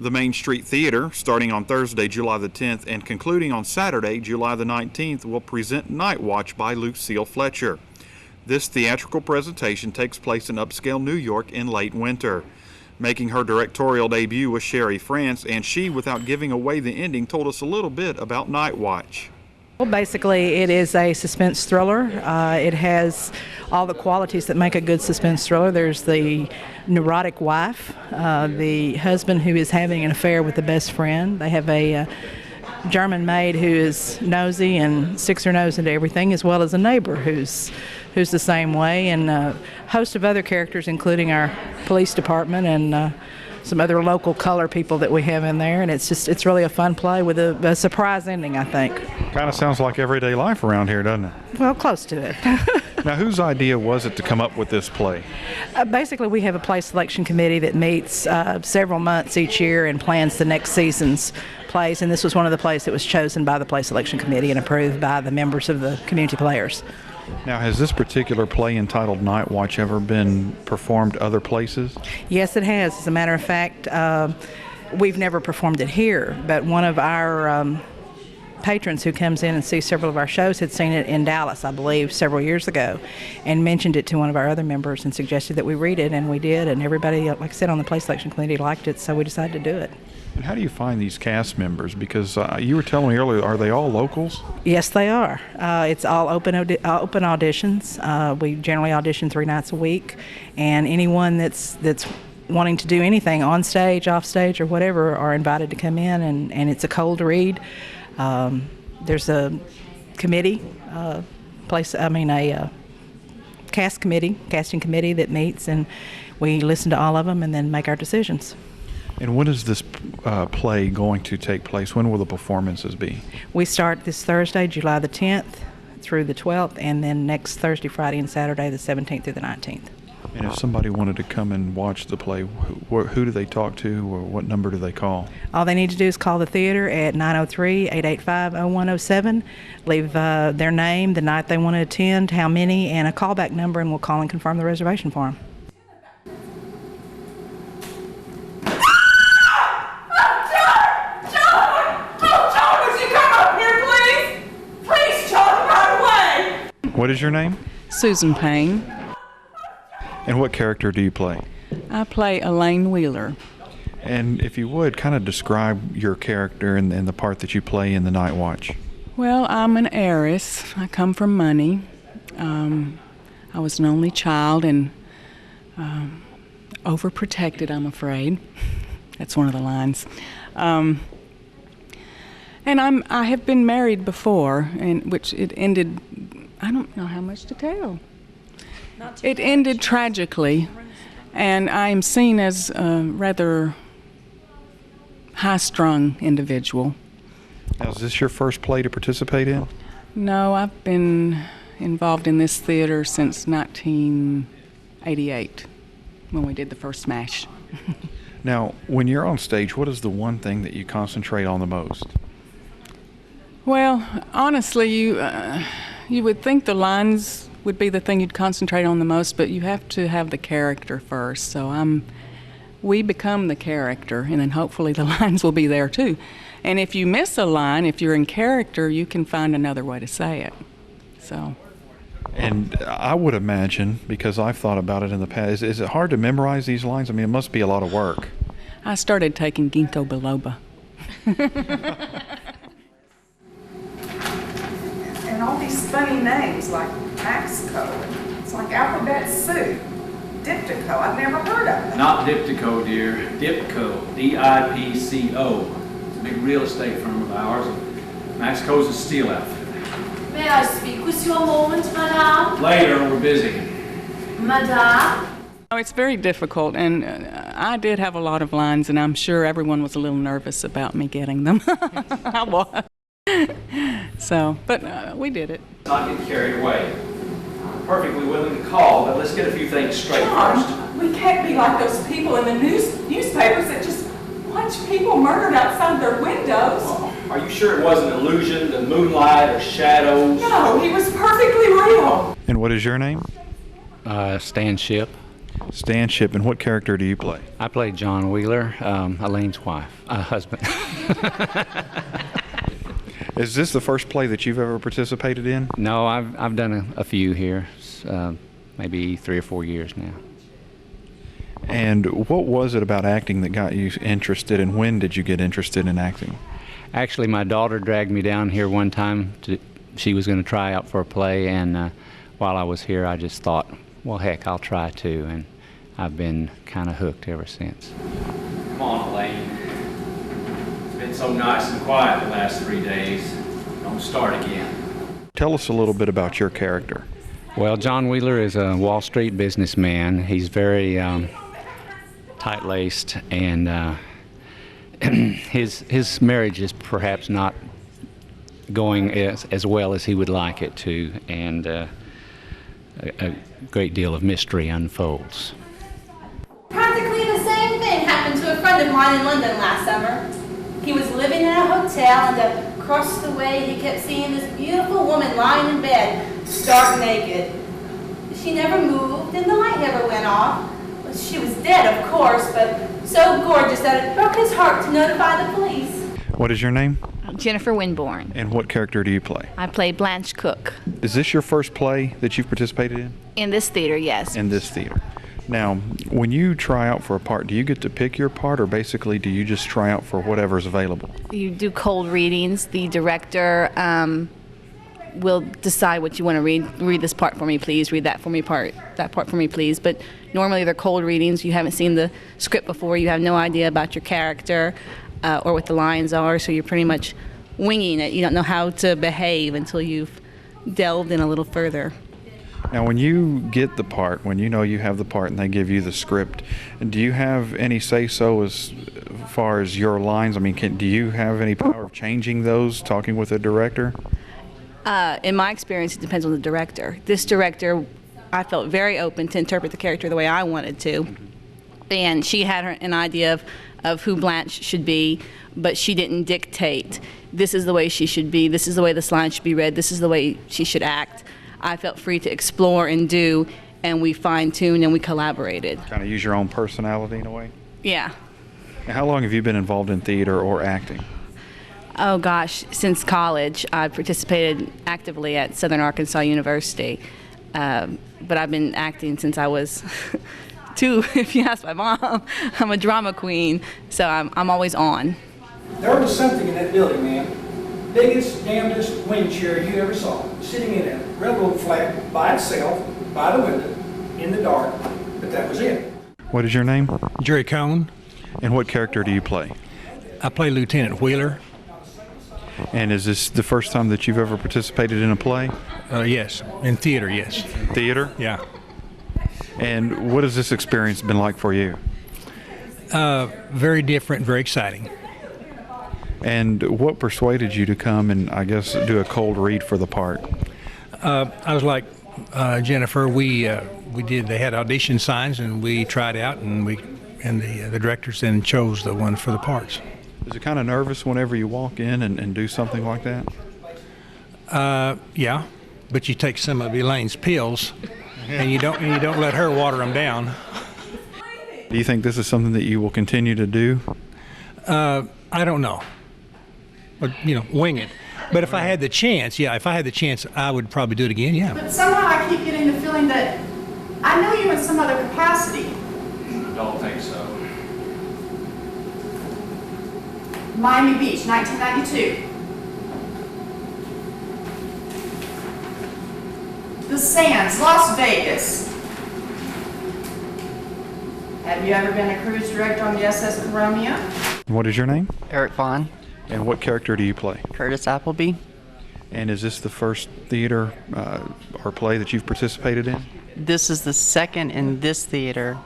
The Main Street Theater, starting on Thursday, July the 10th, and concluding on Saturday, July the 19th, will present Night Watch by Lucille Fletcher. This theatrical presentation takes place in upscale New York in late winter. Making her directorial debut was Sherry France, and she, without giving away the ending, told us a little bit about Night Watch. Well, basically, it is a suspense thriller. It has all the qualities that make a good suspense thriller. There's the neurotic wife, the husband who is having an affair with the best friend. They have a German maid who is nosy and sticks her nose into everything, as well as a neighbor who's the same way, and a host of other characters, including our police department and some other local color people that we have in there. And it's really a fun play with a surprise ending, I think. Kind of sounds like everyday life around here, doesn't it? Well, close to it. Now, whose idea was it to come up with this play? Basically, we have a play selection committee that meets several months each year and plans the next season's plays, and this was one of the plays that was chosen by the play selection committee and approved by the members of the community players. Now, has this particular play entitled Night Watch ever been performed other places? Yes, it has. As a matter of fact, we've never performed it here, but one of our patrons who comes in and sees several of our shows had seen it in Dallas, I believe, several years ago, and mentioned it to one of our other members and suggested that we read it, and we did, and everybody, like I said, on the play selection committee liked it, so we decided to do it. And how do you find these cast members? Because you were telling me earlier, are they all locals? Yes, they are. It's all open auditions. We generally audition 3 nights a week, and anyone that's wanting to do anything on stage, off stage, or whatever are invited to come in, and it's a cold read. There's a committee, a casting committee that meets, and we listen to all of them and then make our decisions. And when is this play going to take place? When will the performances be? We start this Thursday, July the 10th through the 12th, and then next Thursday, Friday, and Saturday, the 17th through the 19th. And if somebody wanted to come and watch the play, who do they talk to, or what number do they call? All they need to do is call the theater at 903-885-0107, leave their name, the night they want to attend, how many, and a callback number, and we'll call and confirm the reservation for them. What is your name? Susan Payne. And what character do you play? I play Elaine Wheeler. And if you would, kind of describe your character and the part that you play in the Night Watch. Well, I'm an heiress. I come from money. I was an only child and overprotected, I'm afraid. That's one of the lines. And I have been married before, which it ended, I don't know how much to tell. It ended tragically, and I'm seen as a rather high-strung individual. Now, is this your first play to participate in? No, I've been involved in this theater since 1988, when we did the first SMASH. Now, when you're on stage, what is the one thing that you concentrate on the most? Well, honestly, you would think the lines would be the thing you'd concentrate on the most, but you have to have the character first. So we become the character, and then hopefully the lines will be there too. And if you miss a line, if you're in character, you can find another way to say it. So. And I would imagine, because I've thought about it in the past, is it hard to memorize these lines? I mean, it must be a lot of work. I started taking ginkgo biloba. And all these funny names like Maxco, it's like alphabet soup. Diptyco, I've never heard of it. Not Diptyco, dear. Dipco, D-I-P-C-O. It's a big real estate firm of ours. Maxco's a steel outfit. May I speak with you a moment, madame? Later, we're busy. Madame? Oh, it's very difficult, and I did have a lot of lines, and I'm sure everyone was a little nervous about me getting them. I was. So, but we did it. Not get carried away. Perfectly willing to call, but let's get a few things straight first. We can't be like those people in the newspapers that just watch people murdered outside their windows. Are you sure it wasn't illusion, the moonlight or shadows? No, he was perfectly real. And what is your name? Stan Ship. Stan Ship, and what character do you play? I play John Wheeler, Elaine's husband. Is this the first play that you've ever participated in? No, I've done a few here, maybe 3 or 4 years now. And what was it about acting that got you interested, and when did you get interested in acting? Actually, my daughter dragged me down here one time. She was going to try out for a play, and while I was here, I just thought, well, heck, I'll try too, and I've been kind of hooked ever since. Come on, Elaine. It's been so nice and quiet the last 3 days. Don't start again. Tell us a little bit about your character. Well, John Wheeler is a Wall Street businessman. He's very tight-laced, and his marriage is perhaps not going as well as he would like it to, and a great deal of mystery unfolds. Practically the same thing happened to a friend of mine in London last summer. He was living in a hotel, and across the way he kept seeing this beautiful woman lying in bed, stark naked. She never moved, and the light never went off. She was dead, of course, but so gorgeous that it broke his heart to notify the police. What is your name? Jennifer Winborn. And what character do you play? I play Blanche Cook. Is this your first play that you've participated in? In this theater, yes. In this theater. Now, when you try out for a part, do you get to pick your part, or basically do you just try out for whatever's available? You do cold readings. The director will decide what you want to read. Read this part for me, please. Read that part for me, please. But normally they're cold readings. You haven't seen the script before. You have no idea about your character or what the lines are, so you're pretty much winging it. You don't know how to behave until you've delved in a little further. Now, when you get the part, when you know you have the part and they give you the script, do you have any say-so as far as your lines? I mean, do you have any power of changing those, talking with the director? In my experience, it depends on the director. This director, I felt very open to interpret the character the way I wanted to. And she had an idea of who Blanche should be, but she didn't dictate, this is the way she should be, this is the way this line should be read, this is the way she should act. I felt free to explore and do, and we fine-tuned and we collaborated. Kind of use your own personality in a way? Yeah. Now, how long have you been involved in theater or acting? Oh gosh, since college. I participated actively at Southern Arkansas University, but I've been acting since I was 2, if you ask my mom. I'm a drama queen, so I'm always on. There was something in that building, ma'am. Biggest, damnedest wind chair you ever saw, sitting in a railroad flat by itself, by the window, in the dark, but that was it. What is your name? Jerry Cohn. And what character do you play? I play Lieutenant Wheeler. And is this the first time that you've ever participated in a play? Yes, in theater, yes. Theater? Yeah. And what has this experience been like for you? Very different, very exciting. And what persuaded you to come and, I guess, do a cold read for the part? I was like Jennifer. We did. They had audition signs, and we tried out, and the directors then chose the one for the parts. Is it kind of nervous whenever you walk in and do something like that? Yeah, but you take some of Elaine's pills, and you don't let her water them down. Do you think this is something that you will continue to do? I don't know. But, wing it. But if I had the chance, I would probably do it again, yeah. But somehow I keep getting the feeling that I know you in some other capacity. I don't think so. Miami Beach, 1992. The Sands, Las Vegas. Have you ever been a cruise director on the SS Caronia? What is your name? Eric Vaughn. And what character do you play? Curtis Appleby. And is this the first theater or play that you've participated in? This is the second in this theater.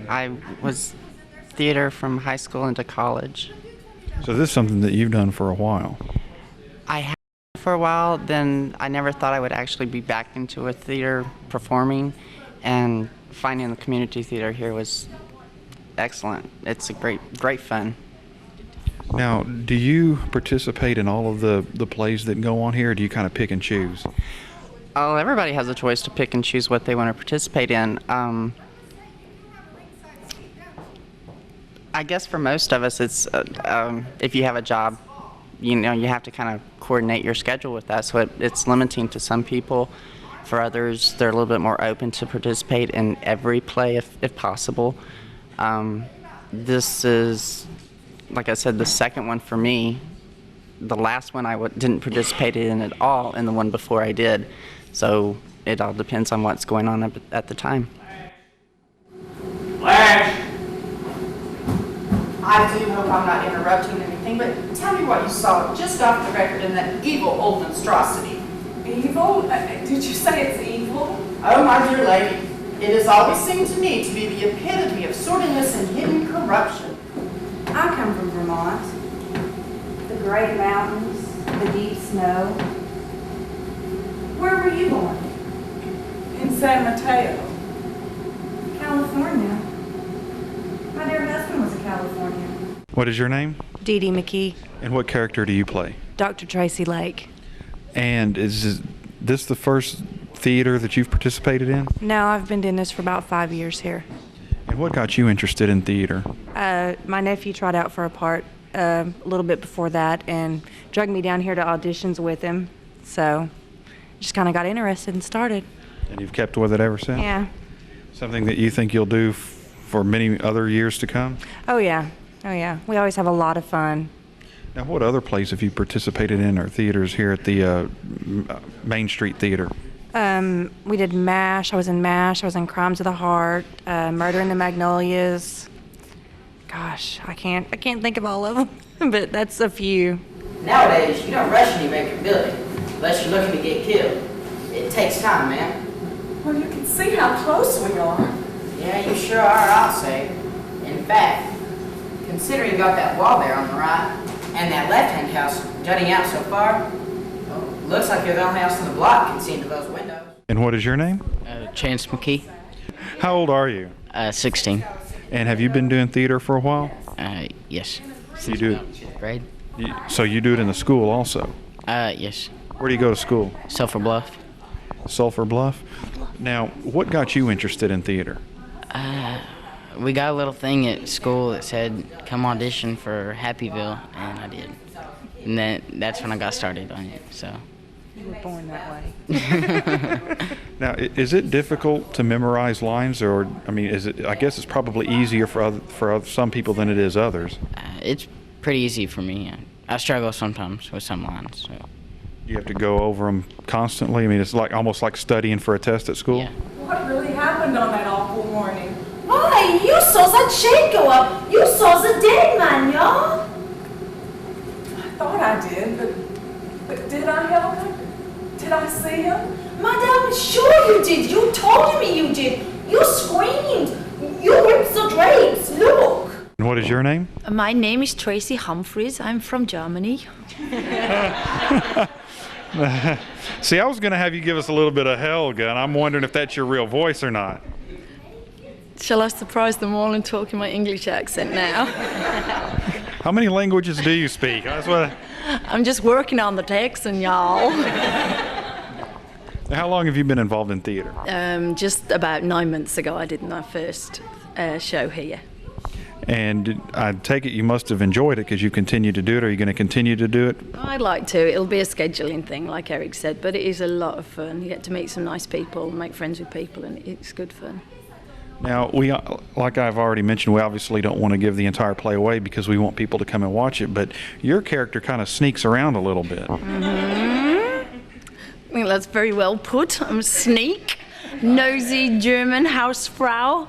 I was theater from high school into college. So this is something that you've done for a while. I have for a while, then I never thought I would actually be back into a theater performing, and finding the community theater here was excellent. It's a great fun. Now, do you participate in all of the plays that go on here, or do you kind of pick and choose? Oh, everybody has a choice to pick and choose what they want to participate in. I guess for most of us, it's if you have a job, you know, you have to kind of coordinate your schedule with that. So it's limiting to some people. For others, they're a little bit more open to participate in every play if possible. This is, like I said, the second one for me. The last one I didn't participate in at all, and the one before I did. So it all depends on what's going on at the time. Blanche! I do hope I'm not interrupting anything, but tell me what you saw just off the record in that evil old monstrosity. Evil? Did you say it's evil? Oh, my dear lady, it has always seemed to me to be the epitome of sordidness and hidden corruption. I come from Vermont. The great mountains, the deep snow. Where were you born? In San Mateo. California. My dear husband was a Californian. What is your name? Dee Dee McKee, And what character do you play? Dr. Tracy Lake. And is this the first theater that you've participated in? No, I've been doing this for about 5 years here. And what got you interested in theater? My nephew tried out for a part a little bit before that and dragged me down here to auditions with him. So just kind of got interested and started. And you've kept with it ever since? Yeah. Something that you think you'll do for many other years to come? Oh, yeah. Oh, yeah. We always have a lot of fun. Now, what other plays have you participated in, or theaters here at the Main Street Theater? We did MASH. I was in MASH. I was in Crimes of the Heart, Murder in the Magnolias. Gosh, I can't think of all of them, but that's a few. Nowadays, you don't rush any makeability unless you're looking to get killed. It takes time, man. Well, you can see how close we are. Yeah, you sure are, I'll say. In fact, considering you got that wall there on the right, and that left-hand house jutting out so far, well, looks like you're the only house on the block can see into those windows. And what is your name? Chance McKee. How old are you? 16. And have you been doing theater for a while? Yes. You do it? Fifth grade. So you do it in the school also? Yes. Where do you go to school? Sulphur Bluff. Sulphur Bluff. Now, what got you interested in theater? We got a little thing at school that said, come audition for Happyville, and I did. And that's when I got started on it, so. You were born that way. Now, is it difficult to memorize lines, or, I mean, is it? I guess it's probably easier for some people than it is others. It's pretty easy for me. I struggle sometimes with some lines, so. You have to go over them constantly? I mean, it's like almost like studying for a test at school? Yeah. What really happened on that awful morning? Why, you saw the chain go up. You saw the dead man, y'all. I thought I did, but did I help him? Did I see him? Madam, sure you did. You told me you did. You screamed. You ripped the drapes. Look. And what is your name? My name is Tracy Humphreys. I'm from Germany. See, I was going to have you give us a little bit of Helga, and I'm wondering if that's your real voice or not. Shall I surprise them all and talk in my English accent now? How many languages do you speak? That's what. I'm just working on the Texan, y'all. How long have you been involved in theater? Just about 9 months ago, I did my first show here. And I take it you must have enjoyed it because you continue to do it. Are you going to continue to do it? I'd like to. It'll be a scheduling thing, like Eric said, but it is a lot of fun. You get to meet some nice people, make friends with people, and it's good fun. Now, like I've already mentioned, we obviously don't want to give the entire play away because we want people to come and watch it, but your character kind of sneaks around a little bit. I think that's very well put. I'm a sneak, nosy German Hausfrau.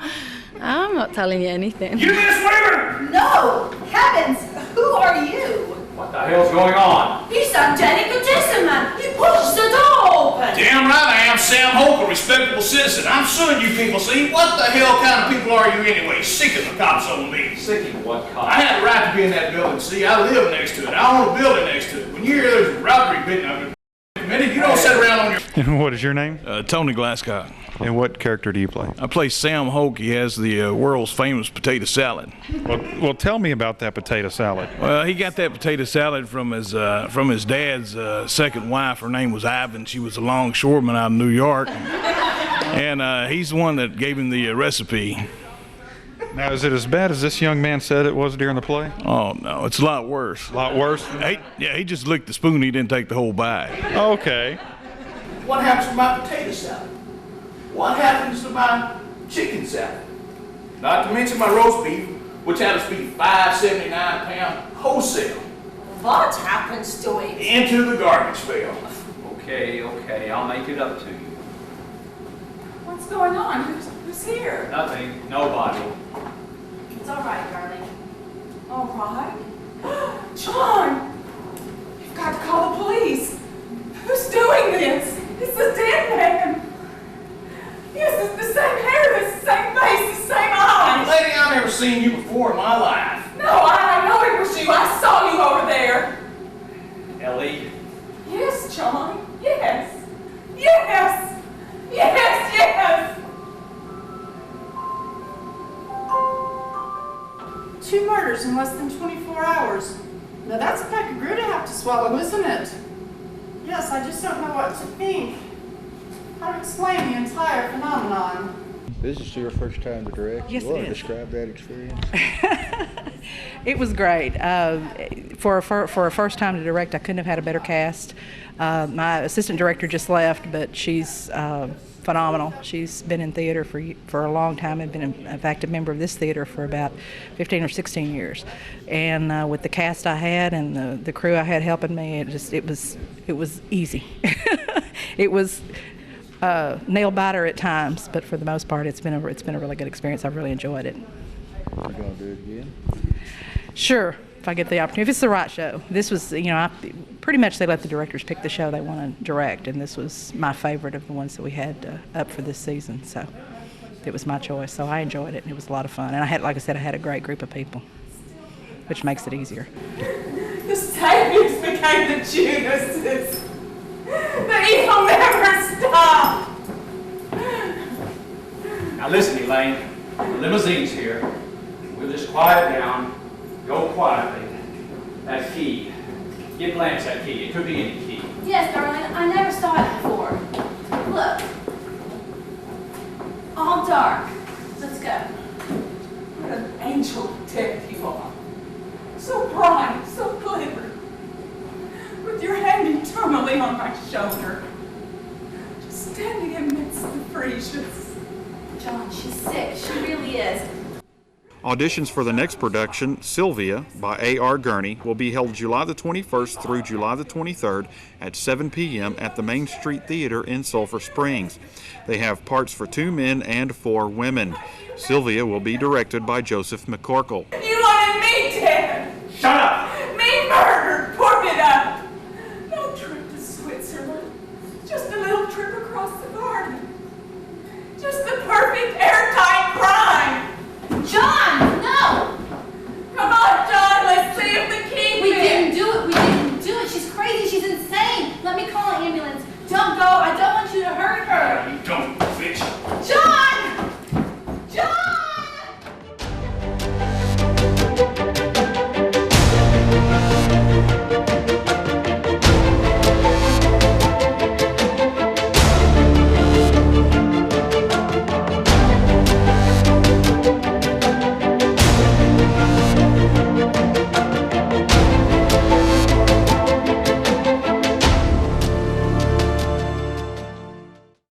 I'm not telling you anything. You Miss Weaver! No! Heavens! Who are you? What the hell's going on? He's Angelica Jessamine. He pushed the door open. Damn right I am, Sam Hoke, a respectable citizen. I'm suing you people, see? What the hell kind of people are you anyway? Sick of the cops on me. Sick of what cops? I had the right to be in that building, see? I live next to it. I own a building next to it. When you hear there's a robbery bitten up in you don't sit around on your... And what is your name? Tony Glascott. And what character do you play? I play Sam Hoke. He has the world's famous potato salad. Well, tell me about that potato salad. Well, he got that potato salad from his dad's second wife. Her name was Ivan. She was a longshoreman out of New York. And he's the one that gave him the recipe. Now, is it as bad as this young man said it was during the play? Oh, no, it's a lot worse. A lot worse? He just licked the spoon. He didn't take the whole bag. Okay. What happens to my potato salad? What happens to my chicken salad? Not to mention my roast beef, which happens to be $5.79 a pound wholesale. What happens to it? Into the garbage pail. Okay, I'll make it up to you. What's going on? Who's here? Nothing, nobody. It's all right, darling. All right. John! You've got to call the police. Who's doing this? It's the dead man. Yes, it's the same hair, the same face, the same eyes. Lady, I've never seen you before in my life. No, I know it was you. I saw you over there. Ellie, Yes, John. Yes. Yes. Yes, yes. 2 murders in less than 24 hours. Now that's a pack of glue to have to swallow, isn't it? Yes, I just don't know what to think. How to explain the entire phenomenon. This is your first time to direct. Yes, You want it to is. describe that experience? It was great. For a first time to direct, I couldn't have had a better cast. My assistant director just left, but she's phenomenal. She's been in theater for a long time. I've been in fact a member of this theater for about 15 or 16 years. And with the cast I had and the crew I had helping me, it was easy. It was nail biter at times, but for the most part, it's been a really good experience. I've really enjoyed it. You're going to do it again? Sure, if I get the opportunity. If it's the right show. This was, pretty much they let the directors pick the show they want to direct, and this was my favorite of the ones that we had up for this season. So it was my choice. So I enjoyed it, and it was a lot of fun. And I had a great group of people, which makes it easier. The saviors became the Judases. The evil never stopped. now listen, Elaine, the limousine's here. We'll just quiet down, go quietly. That key, give Blanche that key. It could be any key. Yes, darling, I never saw it before. Look. All dark. Let's go. What an angel of death you are. So bright, so clever. With your hand eternally on my shoulder. Just standing amidst the freesias. John, she's sick. She really is. Auditions for the next production, Sylvia, by A.R. Gurney, will be held July the 21st through July the 23rd at 7 p.m. at the Main Street Theater in Sulphur Springs. They have parts for 2 men and 4 women. Sylvia will be directed by Joseph McCorkle. You wanted me dead. Shut up! Me murdered. Pour it up. No trip to Switzerland. Just a little trip across the garden. Just the perfect airtight